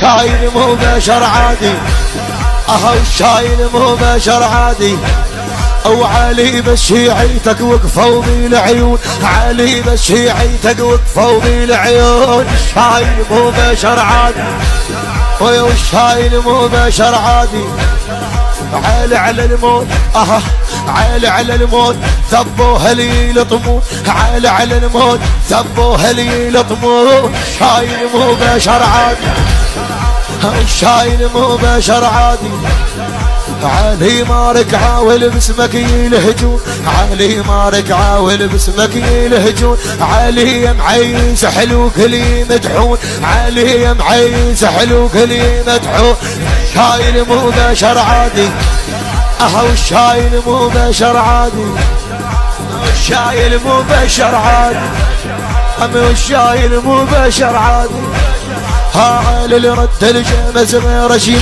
والشايل مو بشر عادي، والشايل مو بشر عادي. وعلي بالشيعيتك وقفوا بالعيون، علي بالشيعيتك وقفوا بالعيون. الشايل مو بشر عادي، والشايل مو بشر عادي. عالي على الموت، عالي على الموت ثبوها لي يلطمون، عالي على الموت ثبوها لي يلطمون. الشايل مو بشر عادي، الشايل مو بشر عادي. علي مارك عاول باسمك يلهجون، علي مارك عاول باسمك يلهجون. علي يا معيس حلوك لي مدحون، علي يا معيس حلوك لي مدحون. الشايل مو بشر عادي، والشايل مو بشر عادي. الشايل مو بشر عادي، والشايل مو بشر عادي. علي اللي رد الجمس غير شيء